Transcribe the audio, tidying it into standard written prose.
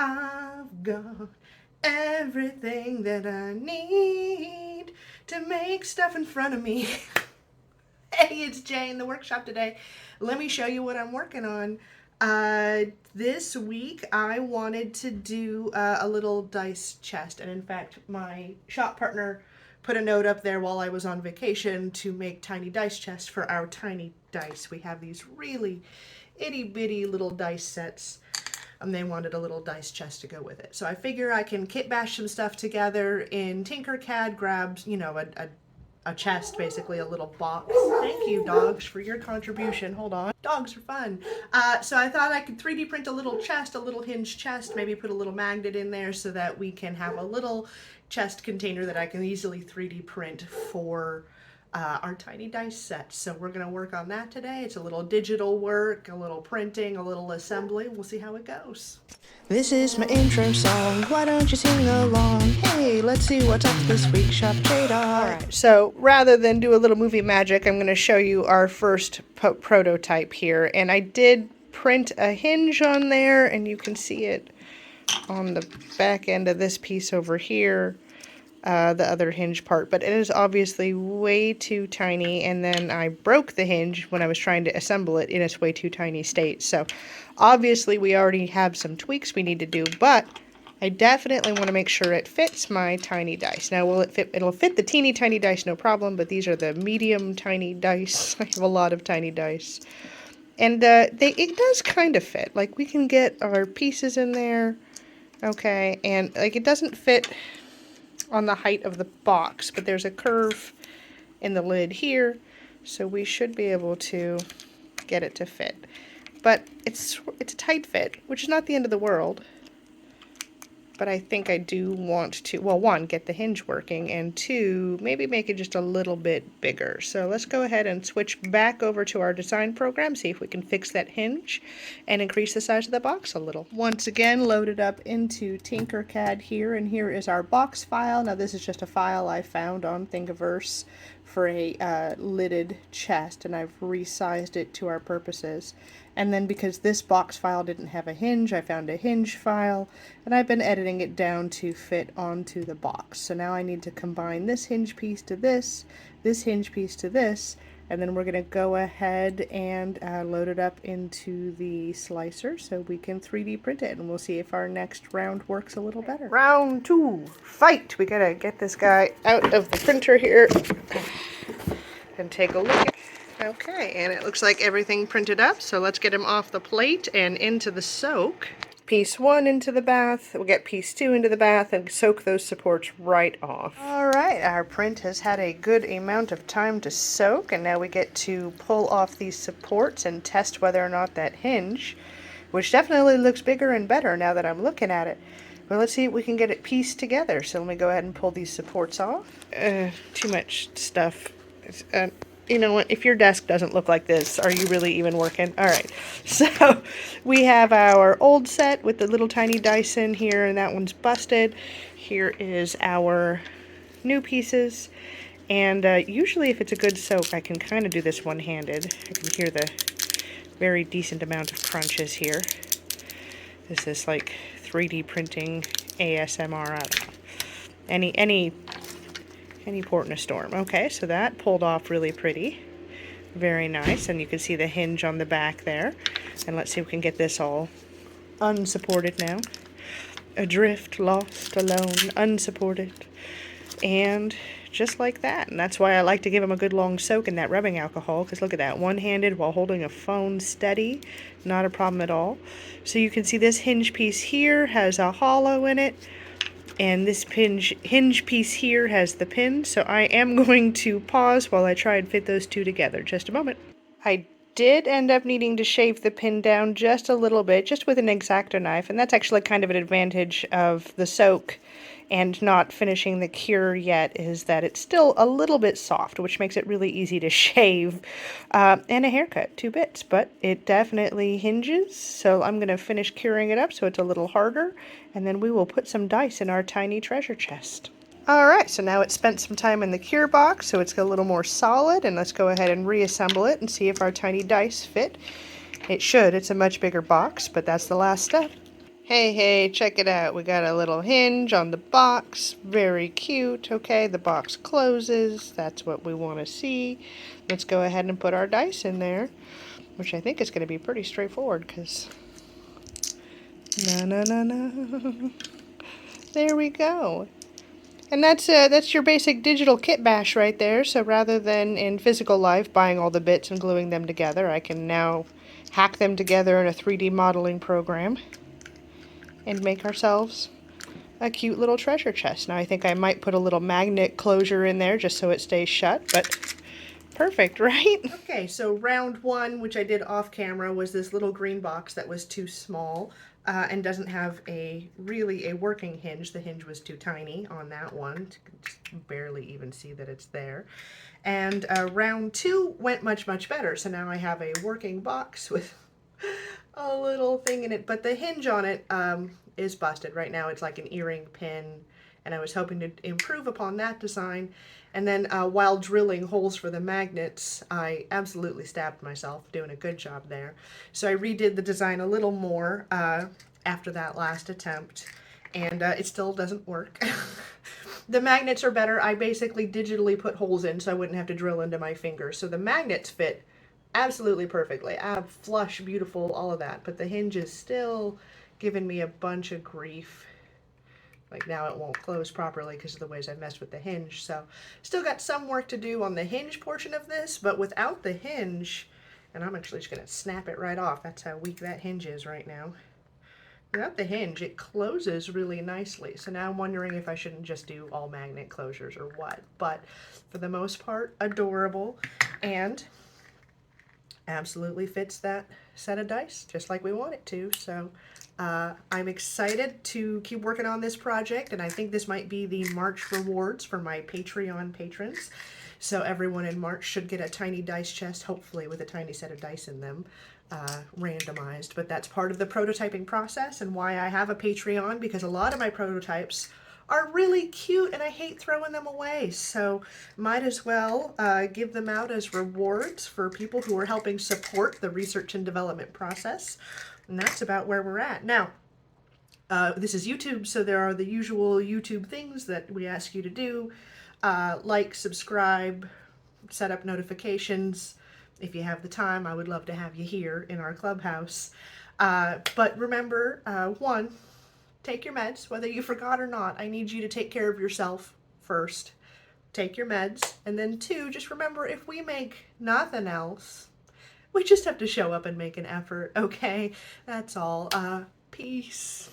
I've got everything that I need to make stuff in front of me. Hey, it's Jay in the workshop today. Let me show you what I'm working on. This week I wanted to do a little dice chest, and in fact my shop partner put a note up there while I was on vacation to make tiny dice chests for our tiny dice. We have these really itty bitty little dice sets, and they wanted a little dice chest to go with it. So I figure I can kit bash some stuff together in Tinkercad, grab, you know, a chest, basically a little box. Thank you, dogs, for your contribution. Hold on. Dogs are fun. So I thought I could 3D print a little chest, a little hinged chest, maybe put a little magnet in there so that we can have a little chest container that I can easily 3D print for our tiny dice set. So we're going to work on that today. It's a little digital work, a little printing, a little assembly. We'll see how it goes. This is my intro song. Why don't you sing along? Hey, let's see what's up this week, Shop J-Dog. Alright, so rather than do a little movie magic, I'm going to show you our first prototype here. And I did print a hinge on there, and you can see it on the back end of this piece over here. The other hinge part, but it is obviously way too tiny, and then I broke the hinge when I was trying to assemble it in its way too tiny state. So obviously we already have some tweaks we need to do, but I definitely want to make sure it fits my tiny dice. Now, will it fit? It'll fit the teeny tiny dice, no problem, but these are the medium tiny dice. I have a lot of tiny dice, and it does kind of fit. Like, we can get our pieces in there, okay, and like it doesn't fit on the height of the box, but there's a curve in the lid here, so we should be able to get it to fit. But it's a tight fit, which is not the end of the world. But I think I do want to, well, one, get the hinge working, and two, maybe make it just a little bit bigger. So let's go ahead and switch back over to our design program, see if we can fix that hinge and increase the size of the box a little. Once again, loaded up into Tinkercad here, and here is our box file. Now, this is just a file I found on Thingiverse for a lidded chest, and I've resized it to our purposes. And then because this box file didn't have a hinge, I found a hinge file, and I've been editing it down to fit onto the box. So now I need to combine this hinge piece to this hinge piece to this, and then we're going to go ahead and load it up into the slicer so we can 3D print it, and we'll see if our next round works a little better. Round 2, fight! We gotta get this guy out of the printer here and take a look. Okay, and it looks like everything printed up, so let's get him off the plate and into the soak. Piece 1 into the bath, we'll get piece 2 into the bath and soak those supports right off. Alright, our print has had a good amount of time to soak, and now we get to pull off these supports and test whether or not that hinge, which definitely looks bigger and better now that I'm looking at it. Well, let's see if we can get it pieced together. So let me go ahead and pull these supports off. Too much stuff. You know what, if your desk doesn't look like this, are you really even working? Alright, so we have our old set with the little tiny dice in here, and that one's busted. Here is our new pieces, and usually if it's a good soak, I can kind of do this one-handed. I can hear the very decent amount of crunches here. This is like 3D printing ASMR, I don't know. Any port in a storm. Okay, so that pulled off really pretty. Very nice, and you can see the hinge on the back there. And let's see if we can get this all unsupported now. Adrift, lost, alone, unsupported. And just like that. And that's why I like to give them a good long soak in that rubbing alcohol, because look at that, one-handed while holding a phone steady. Not a problem at all. So you can see this hinge piece here has a hollow in it. And this hinge piece here has the pin, so I am going to pause while I try and fit those two together. Just a moment. I did end up needing to shave the pin down just a little bit, just with an X-Acto knife, and that's actually kind of an advantage of the soak and not finishing the cure yet, is that it's still a little bit soft, which makes it really easy to shave, and a haircut, 2 bits, but it definitely hinges, so I'm going to finish curing it up so it's a little harder, and then we will put some dice in our tiny treasure chest. Alright, so now it's spent some time in the cure box, so it's a little more solid, and let's go ahead and reassemble it and see if our tiny dice fit. It should. It's a much bigger box, but that's the last step. Hey, check it out. We got a little hinge on the box. Very cute, okay? The box closes. That's what we want to see. Let's go ahead and put our dice in there, which I think is going to be pretty straightforward because... No. There we go. And that's your basic digital kit bash right there. So rather than in physical life buying all the bits and gluing them together, I can now hack them together in a 3D modeling program and make ourselves a cute little treasure chest. Now I think I might put a little magnet closure in there just so it stays shut, but perfect, right? Okay, so round one, which I did off camera, was this little green box that was too small and doesn't have really a working hinge. The hinge was too tiny on that one. You can just barely even see that it's there. And round two went much better. So now I have a working box with a little thing in it, but the hinge on it is busted. Right now it's like an earring pin, and I was hoping to improve upon that design. And then while drilling holes for the magnets, I absolutely stabbed myself doing a good job there. So I redid the design a little more after that last attempt, and it still doesn't work. The magnets are better. I basically digitally put holes in so I wouldn't have to drill into my fingers. So the magnets fit absolutely perfectly. Flush, beautiful, all of that. But the hinge is still giving me a bunch of grief. Like now it won't close properly because of the ways I messed with the hinge. So still got some work to do on the hinge portion of this, but without the hinge, and I'm actually just going to snap it right off. That's how weak that hinge is right now. Without the hinge, it closes really nicely. So now I'm wondering if I shouldn't just do all magnet closures or what. But for the most part, adorable, and absolutely fits that set of dice just like we want it to. So I'm excited to keep working on this project, and I think this might be the March rewards for my Patreon patrons. So everyone in March should get a tiny dice chest, hopefully with a tiny set of dice in them, randomized. But that's part of the prototyping process and why I have a Patreon, because a lot of my prototypes are really cute and I hate throwing them away. So might as well give them out as rewards for people who are helping support the research and development process. And that's about where we're at. Now, this is YouTube, so there are the usual YouTube things that we ask you to do. Like, subscribe, set up notifications. If you have the time, I would love to have you here in our clubhouse. But remember, one, take your meds, whether you forgot or not. I need you to take care of yourself first. Take your meds. And then two, just remember, if we make nothing else, we just have to show up and make an effort, okay? That's all. Peace.